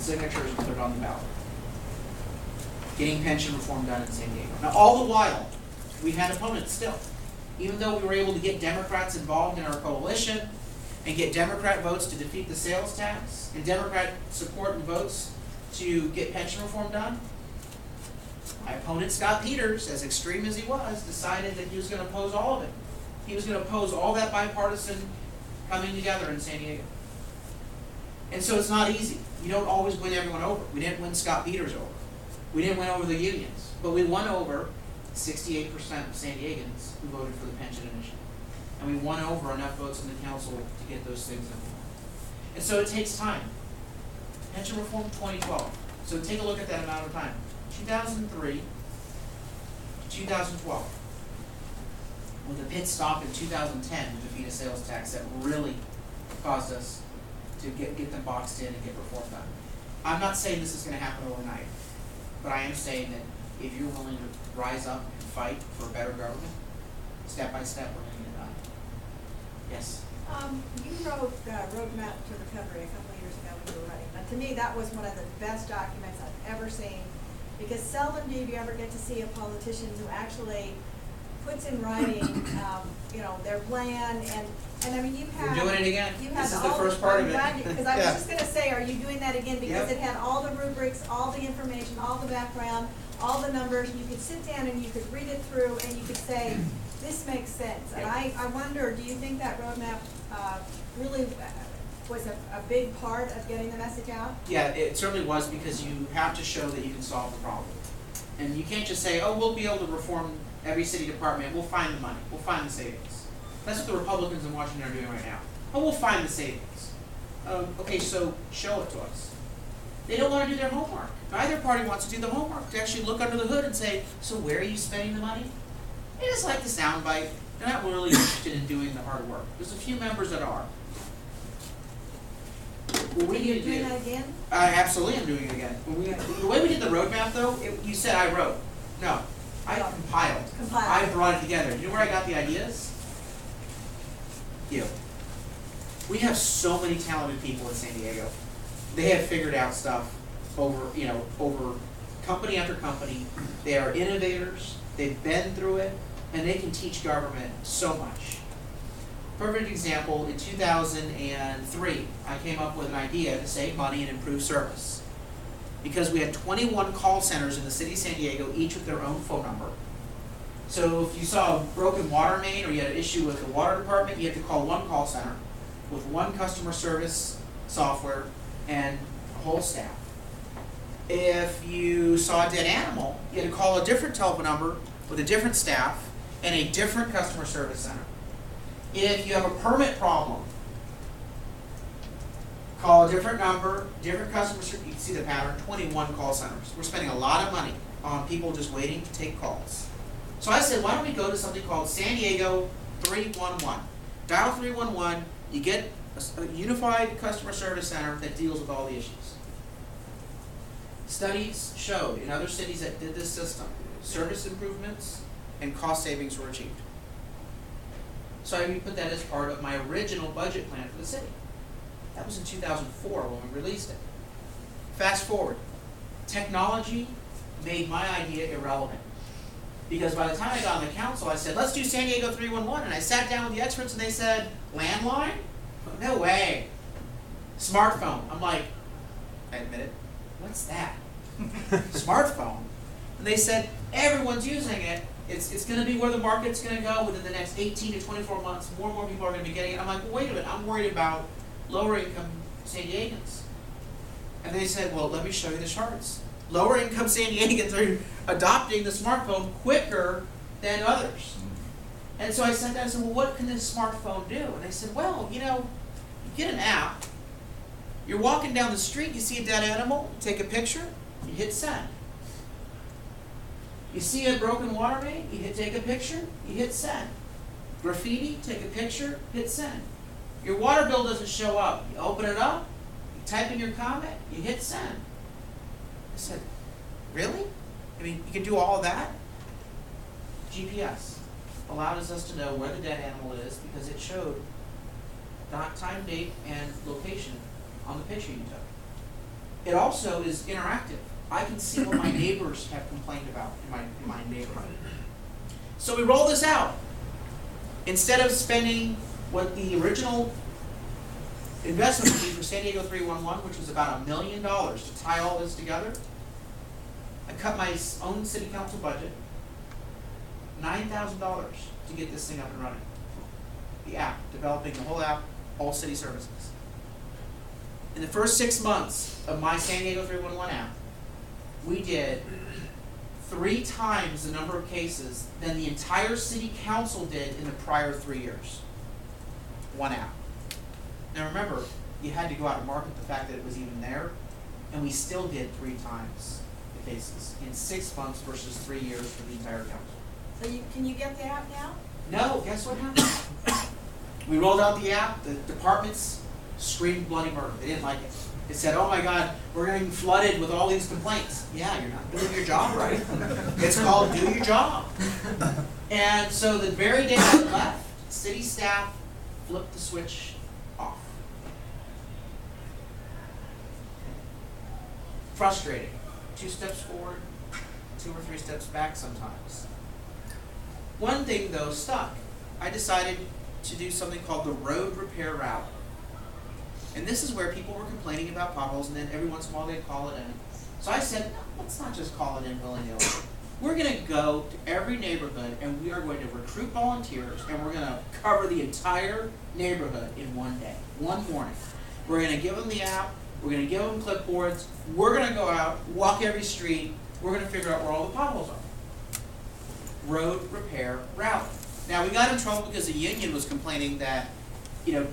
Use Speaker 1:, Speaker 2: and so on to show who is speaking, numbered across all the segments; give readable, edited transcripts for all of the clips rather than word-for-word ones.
Speaker 1: signatures and put it on the ballot. Getting pension reform done in San Diego. Now, all the while, we had opponents still. Even though we were able to get Democrats involved in our coalition and get Democrat votes to defeat the sales tax and Democrat support and votes to get pension reform done, my opponent, Scott Peters, as extreme as he was, decided that he was going to oppose all of it. He was going to oppose all that bipartisan coming together in San Diego. And so it's not easy. You don't always win everyone over. We didn't win Scott Peters over. We didn't win over the unions. But we won over 68% of San Diegans who voted for the pension initiative. And we won over enough votes in the council to get those things implemented. And so it takes time. Pension reform 2012. So take a look at that amount of time. 2003 to 2012. With a pit stop in 2010 to defeat a sales tax that really caused us to get them boxed in and get reform done. I'm not saying this is going to happen overnight, but I am saying that if you're willing to rise up and fight for a better government, step by step, we're going to get it done. Yes?
Speaker 2: You wrote Roadmap to Recovery a couple of years ago when you were running. Now, to me, that was one of the best documents I've ever seen, because seldom do you ever get to see a politician who actually puts in writing, their plan, and I mean, you have.
Speaker 1: You're doing it again.
Speaker 2: You
Speaker 1: This
Speaker 2: have
Speaker 1: is the first part of it.
Speaker 2: Because I was just going to say, are you doing that again? Because
Speaker 1: Yep.
Speaker 2: it had all the rubrics, all the information, all the background, all the numbers. You could sit down and you could read it through, and you could say, this makes sense. And
Speaker 1: Yep.
Speaker 2: I wonder, do you think that roadmap really was a big part of getting the message out?
Speaker 1: Yeah, it certainly was, because you have to show that you can solve the problem. And you can't just say, oh, we'll be able to reform every city department, we'll find the money, we'll find the savings. That's what the Republicans in Washington are doing right now. Oh, we'll find the savings. Okay, so show it to us. They don't want to do their homework. Neither party wants to do the homework, to actually look under the hood and say, so where are you spending the money? They just like the soundbite. They're not really interested in doing the hard work. There's a few members that are. What we need to do.
Speaker 2: Doing that again?
Speaker 1: I absolutely am doing it again. The way we did the roadmap, though, you said I wrote. No, I compiled. I brought it together. You know where I got the ideas? You. We have so many talented people in San Diego. They have figured out stuff over company after company. They are innovators. They've been through it, and they can teach government so much. Perfect example, in 2003, I came up with an idea to save money and improve service. Because we had 21 call centers in the city of San Diego, each with their own phone number. So if you saw a broken water main or you had an issue with the water department, you had to call one call center with one customer service software and a whole staff. If you saw a dead animal, you had to call a different telephone number with a different staff and a different customer service center. If you have a permit problem, call a different number, different customer service. You can see the pattern, 21 call centers. We're spending a lot of money on people just waiting to take calls. So I said, why don't we go to something called San Diego 311. Dial 311, you get a unified customer service center that deals with all the issues. Studies showed in other cities that did this system, service improvements and cost savings were achieved. So I put that as part of my original budget plan for the city. That was in 2004 when we released it. Fast forward, technology made my idea irrelevant. Because by the time I got on the council, I said, let's do San Diego 311. And I sat down with the experts and they said, landline? No way. Smartphone. I'm like, I admit it, what's that? Smartphone. And they said, everyone's using it. It's going to be where the market's going to go within the next 18 to 24 months. More and more people are going to be getting it. I'm like, well, wait a minute, I'm worried about lower income San Diegans. And they said, well, let me show you the charts. Lower income San Diegans are adopting the smartphone quicker than others. And so I sat down and said, well, what can this smartphone do? And they said, well, you get an app. You're walking down the street, you see a dead animal, you take a picture, you hit send. You see a broken water main, you take a picture, you hit send. Graffiti, take a picture, hit send. Your water bill doesn't show up. You open it up, you type in your comment, you hit send. I said, really? I mean, you can do all of that? GPS allowed us to know where the dead animal is because it showed time, date, and location on the picture you took. It also is interactive. I can see what my neighbors have complained about in my neighborhood. So we roll this out. Instead of spending what the original investment would be for San Diego 311, which was about $1 million to tie all this together, I cut my own city council budget, $9,000 to get this thing up and running. The app, developing the whole app, all city services. In the first 6 months of my San Diego 311 app, we did 3 times the number of cases than the entire city council did in the prior 3 years. One app. Now remember, you had to go out and market the fact that it was even there, and we still did 3 times the cases in 6 months versus 3 years for the entire council.
Speaker 2: So can you get the app now?
Speaker 1: No, guess what happened? We rolled out the app, the departments screamed bloody murder. They didn't like it. It said, oh my God, we're getting flooded with all these complaints. Yeah, you're not doing your job right. It's called do your job. And so the very day I left, city staff flipped the switch off. Frustrating. 2 steps forward, 2 or 3 steps back sometimes. One thing though stuck. I decided to do something called the road repair rally. And this is where people were complaining about potholes, and then every once in a while they'd call it in. So I said, no, let's not just call it in willy-nilly. We're going to go to every neighborhood, and we are going to recruit volunteers, and we're going to cover the entire neighborhood in one day, one morning. We're going to give them the app. We're going to give them clipboards. We're going to go out, walk every street. We're going to figure out where all the potholes are. Road repair rally. Now, we got in trouble because the union was complaining that,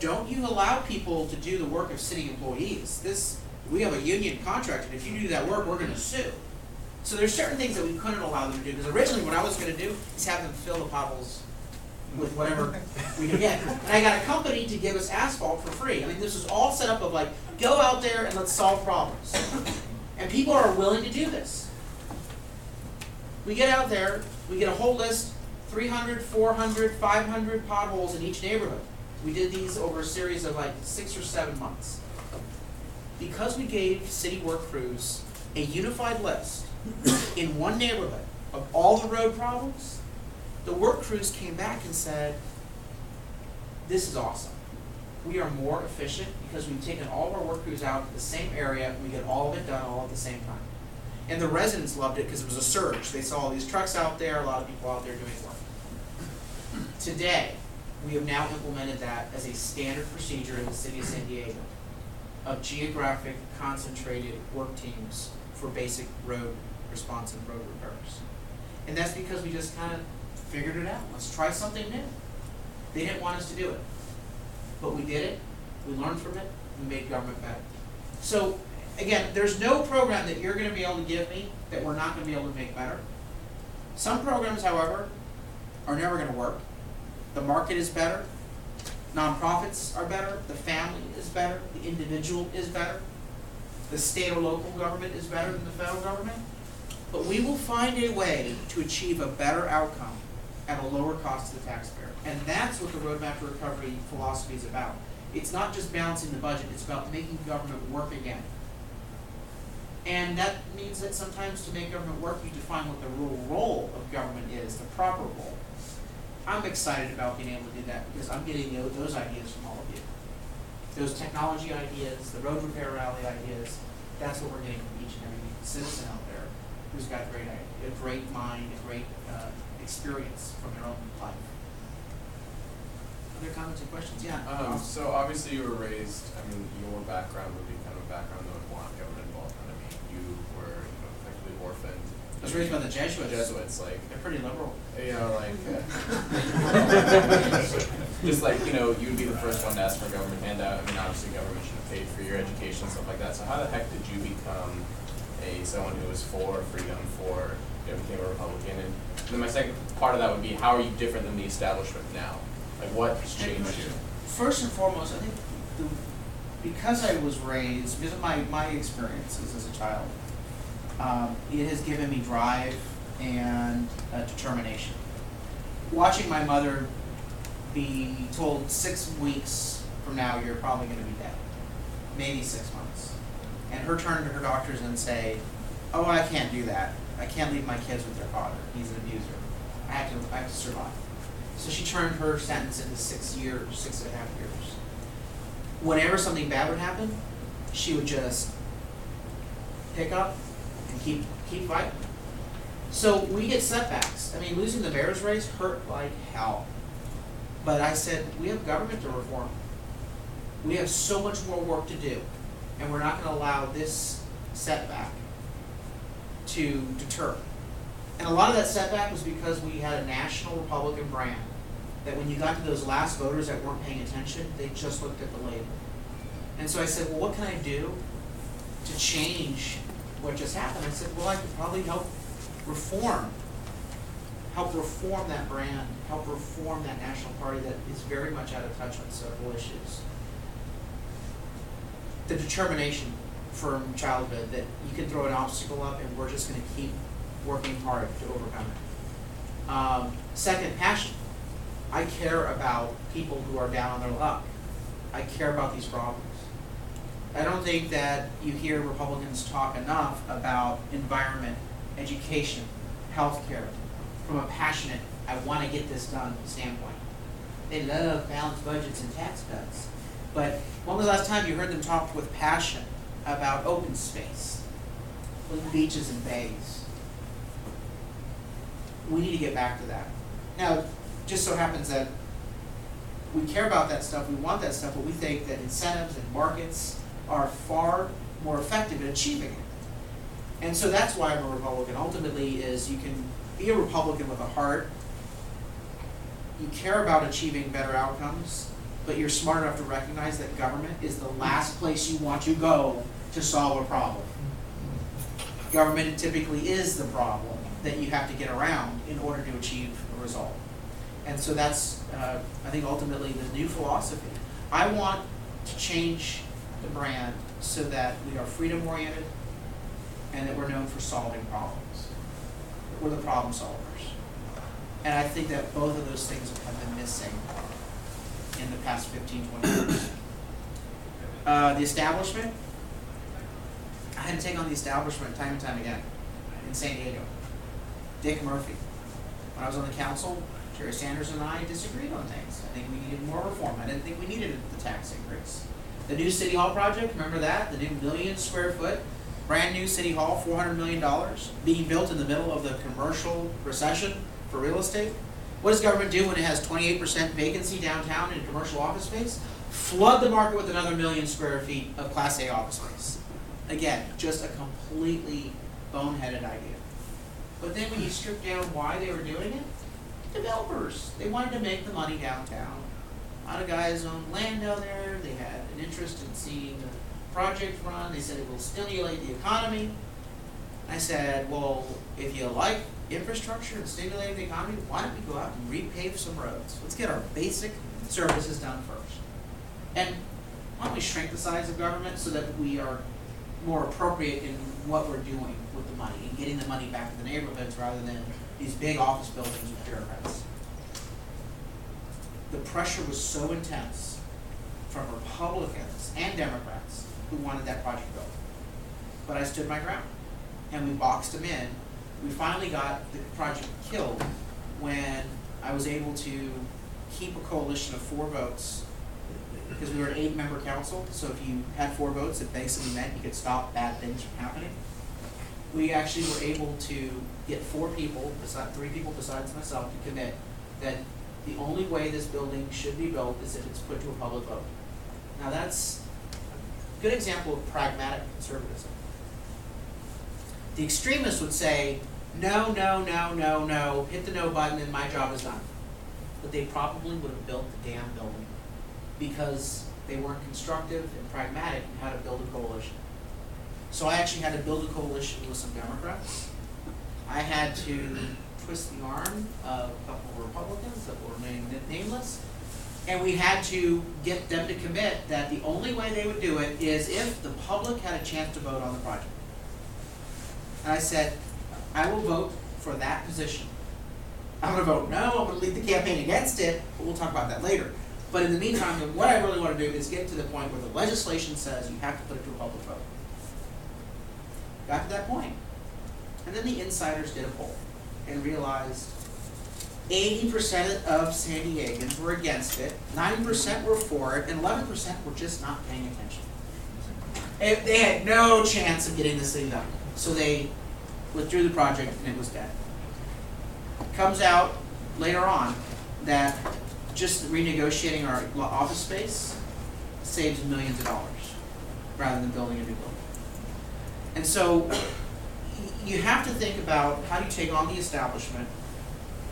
Speaker 1: don't you allow people to do the work of city employees. We have a union contract, and if you do that work, we're going to sue. So there's certain things that we couldn't allow them to do, because originally what I was going to do is have them fill the potholes with whatever we could get. And I got a company to give us asphalt for free. I mean, this was all set up of like, go out there and let's solve problems. And people are willing to do this. We get out there, we get a whole list, 300, 400, 500 potholes in each neighborhood. We did these over a series of like 6 or 7 months. Because we gave city work crews a unified list in one neighborhood of all the road problems, the work crews came back and said, this is awesome. We are more efficient because we've taken all of our work crews out to the same area and we get all of it done all at the same time. And the residents loved it because it was a surge. They saw all these trucks out there, a lot of people out there doing work. Today, we have now implemented that as a standard procedure in the city of San Diego of geographic concentrated work teams for basic road response and road repairs. And that's because we just kind of figured it out. Let's try something new. They didn't want us to do it, but we did it. We learned from it. We made government better. So again, there's no program that you're going to be able to give me that we're not going to be able to make better. Some programs, however, are never going to work. The market is better. Nonprofits are better. The family is better. The individual is better. The state or local government is better than the federal government. But we will find a way to achieve a better outcome at a lower cost to the taxpayer. And that's what the Roadmap to Recovery philosophy is about. It's not just balancing the budget. It's about making government work again. And that means that sometimes to make government work, you define what the real role of government is, the proper role. I'm excited about being able to do that because I'm getting those ideas from all of you. Those technology ideas, the road repair rally ideas, that's what we're getting from each and every citizen out there who's got a great mind, a great experience from their own life. Other comments and questions? Yeah.
Speaker 3: So obviously you were raised, your background would be kind of a background that would want government involvement. You were effectively orphaned.
Speaker 1: I was raised by the Jesuits.
Speaker 3: Like,
Speaker 1: they're pretty liberal.
Speaker 3: Just like, you'd be the first one to ask for a government handout. Obviously government should have paid for your education and stuff like that. So how the heck did you become someone who was for freedom, became a Republican? And then my second part of that would be, how are you different than the establishment now? Like, what has changed you?
Speaker 1: First and foremost, I think because I was raised, because of my experiences as a child, it has given me drive and determination. Watching my mother be told 6 weeks from now you're probably going to be dead, maybe 6 months, and her turn to her doctors and say, oh, I can't do that. I can't leave my kids with their father. He's an abuser. I have to survive. So she turned her sentence into 6 years, 6.5 years. Whenever something bad would happen, she would just pick up and keep fighting. So we get setbacks. I mean, losing the Bears race hurt like hell. But I said, we have government to reform. We have so much more work to do, and we're not going to allow this setback to deter. And a lot of that setback was because we had a national Republican brand that when you got to those last voters that weren't paying attention, they just looked at the label. And so I said, well, what can I do to change what just happened? I said, well, I could probably help reform that brand, help reform that national party that is very much out of touch on several issues. The determination from childhood that you can throw an obstacle up and we're just going to keep working hard to overcome it. Second, passion. I care about people who are down on their luck. I care about these problems. I don't think that you hear Republicans talk enough about environment, education, healthcare, from a passionate, I want to get this done standpoint. They love balanced budgets and tax cuts. But when was the last time you heard them talk with passion about open space, with beaches and bays? We need to get back to that. Now, just so happens that we care about that stuff, we want that stuff, but we think that incentives and markets are far more effective at achieving it. And so that's why I'm a Republican. Ultimately is you can be a Republican with a heart, you care about achieving better outcomes, but you're smart enough to recognize that government is the last place you want to go to solve a problem. Government typically is the problem that you have to get around in order to achieve a result. And so that's, I think, ultimately the new philosophy. I want to change the brand so that we are freedom-oriented and that we're known for solving problems. We're the problem solvers. And I think that both of those things have been missing in the past 15, 20 years. The establishment, I had to take on the establishment time and time again in San Diego. Dick Murphy. When I was on the council, Jerry Sanders and I disagreed on things. I think we needed more reform. I didn't think we needed the tax increase. The new City Hall project, remember that? The new 1 million square foot, brand new City Hall, $400 million, being built in the middle of the commercial recession for real estate. What does government do when it has 28% vacancy downtown in commercial office space? Flood the market with another 1 million square feet of Class A office space. Again, just a completely boneheaded idea. But then when you strip down why they were doing it, developers. They wanted to make the money downtown. A lot of guys owned land down there. They had an interest in seeing the project run. They said it will stimulate the economy. I said, well, if you like infrastructure and stimulating the economy, why don't we go out and repave some roads? Let's get our basic services done first. And why don't we shrink the size of government so that we are more appropriate in what we're doing with the money and getting the money back to the neighborhoods rather than these big office buildings with bureaucrats. The pressure was so intense from Republicans and Democrats who wanted that project built. But I stood my ground, and we boxed them in. We finally got the project killed when I was able to keep a coalition of 4 votes, because we were an 8-member council, so if you had 4 votes, it basically meant you could stop bad things from happening. We actually were able to get 4 people, 3 people besides myself, to commit that the only way this building should be built is if it's put to a public vote. Now that's a good example of pragmatic conservatism. The extremists would say, no, no, no, no, no, hit the no button and my job is done. But they probably would have built the damn building because they weren't constructive and pragmatic in how to build a coalition. So I actually had to build a coalition with some Democrats. I had to twist the arm of a couple of Republicans that will remain nameless, and we had to get them to commit that the only way they would do it is if the public had a chance to vote on the project. And I said, I will vote for that position. I'm going to vote no, I'm going to lead the campaign against it, but we'll talk about that later. But in the meantime, what I really want to do is get to the point where the legislation says you have to put it to a public vote. got to that point. And then the insiders did a poll and realized 80% of San Diegans were against it, 90% were for it, and 11% were just not paying attention. They had no chance of getting this thing done. So they withdrew the project and it was dead. Comes out later on that just renegotiating our office space saves millions of dollars rather than building a new building. And so you have to think about how do you take on the establishment,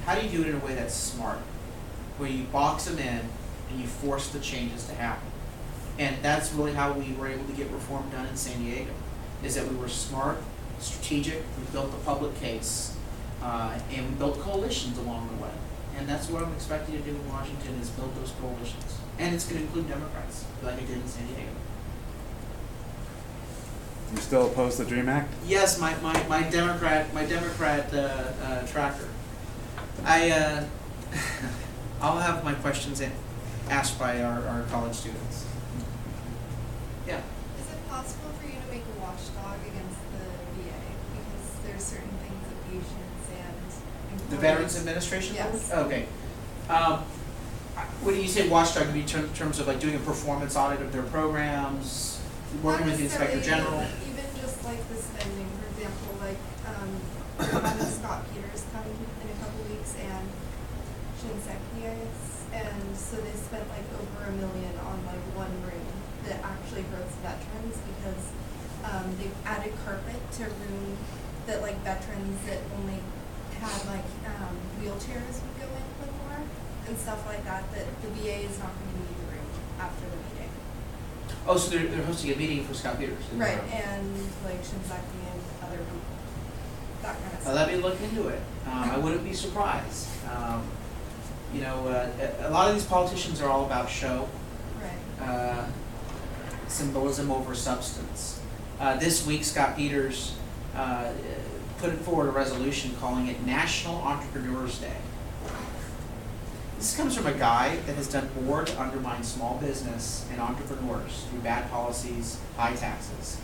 Speaker 1: how do you do it in a way that's smart, where you box them in and you force the changes to happen. And that's really how we were able to get reform done in San Diego, is that we were smart, strategic, we built the public case, and we built coalitions along the way. And that's what I'm expecting to do in Washington, is build those coalitions. And it's going to include Democrats, like I did in San Diego.
Speaker 4: You still oppose the DREAM Act?
Speaker 1: Yes, my Democrat tracker. I'll have my questions asked by our college students. Yeah.
Speaker 5: Is it possible for you to make a watchdog against the VA? Because there's certain things that patients and employees.
Speaker 1: The Veterans Administration?
Speaker 5: Yes.
Speaker 1: Okay. When you say watchdog, you mean in terms of like doing a performance audit of their programs, working with the Inspector General?
Speaker 5: Even just like the spending, for example, like having Scott Peters come in a couple weeks and Shinseki, and so they spent like over $1 million on like one room that actually hurts veterans because they've added carpet to a room that like veterans that only had like wheelchairs would go in before and stuff like that, that the VA is not going to need the room after the meeting.
Speaker 1: Oh, so they're hosting a meeting for Scott Peters?
Speaker 5: Right, and like Shinseki and other people, that kind of stuff.
Speaker 1: Let me look into it. I wouldn't be surprised. A lot of these politicians are all about show.
Speaker 5: Right.
Speaker 1: Symbolism over substance. This week, Scott Peters put forward a resolution calling it National Entrepreneurs Day. This comes from a guy that has done more to undermine small business and entrepreneurs through bad policies, high taxes.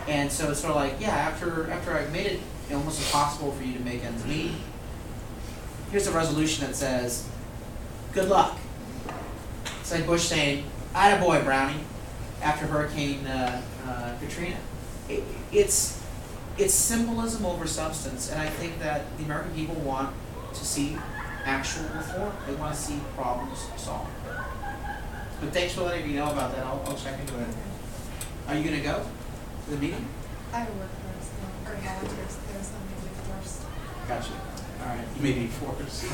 Speaker 1: And so it's sort of like, yeah, after I've made it almost impossible for you to make ends meet, here's a resolution that says, good luck. It's like Bush saying, attaboy, Brownie, after Hurricane Katrina. It's symbolism over substance, and I think that the American people want to see actual reform. They want to see problems solved. But thanks for letting me know about that. I'll check into it. Are you going to go to the meeting?
Speaker 5: I work there, or volunteers there, so I'm going to be forced.
Speaker 1: Gotcha. All right. You may be forced.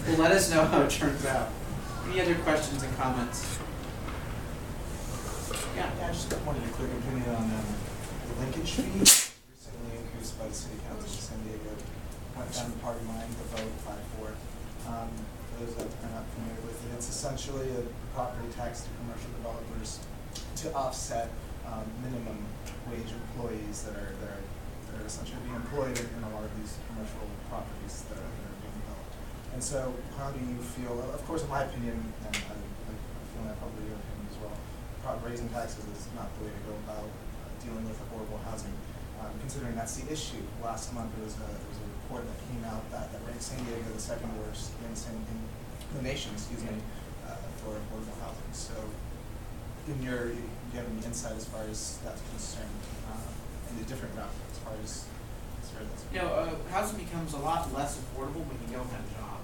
Speaker 1: Well, let us know how it turns out. Any other questions and comments? Yeah.
Speaker 6: I just wanted a quick opinion on the linkage fee recently increased by the city council of San Diego. Went down the party line, the vote 5-4. For those that are not familiar with it, it's essentially a property tax to commercial developers to offset minimum wage employees that are essentially being employed in a lot of these commercial properties that are being developed. And so, how do you feel? Of course, in my opinion, and I feel that probably your opinion as well, raising taxes is not the way to go about dealing with affordable housing. Considering that's the issue. Last month there was a report that came out that ranked San Diego the second worst in the nation, for affordable housing. So, do you have any insight as far as that's concerned, in the different route as far as that's
Speaker 1: housing becomes a lot less affordable when you don't have a job.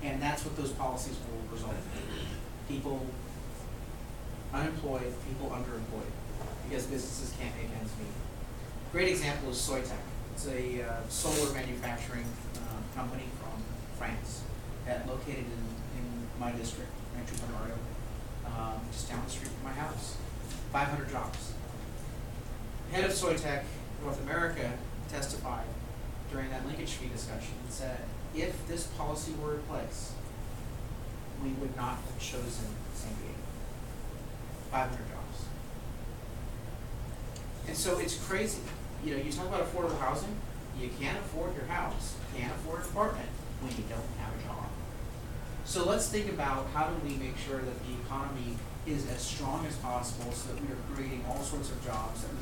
Speaker 1: And that's what those policies will result in. People unemployed, people underemployed, because businesses can't make ends meet. Great example is Soitec. It's a solar manufacturing company from France that located in my district, Rancho Bernardo, just down the street from my house. 500 jobs. Head of Soitec North America testified during that linkage fee discussion and said, if this policy were in place, we would not have chosen San Diego. 500 jobs. And so it's crazy. You talk about affordable housing, you can't afford your house, can't afford an apartment when you don't have a job. So let's think about how do we make sure that the economy is as strong as possible so that we are creating all sorts of jobs that we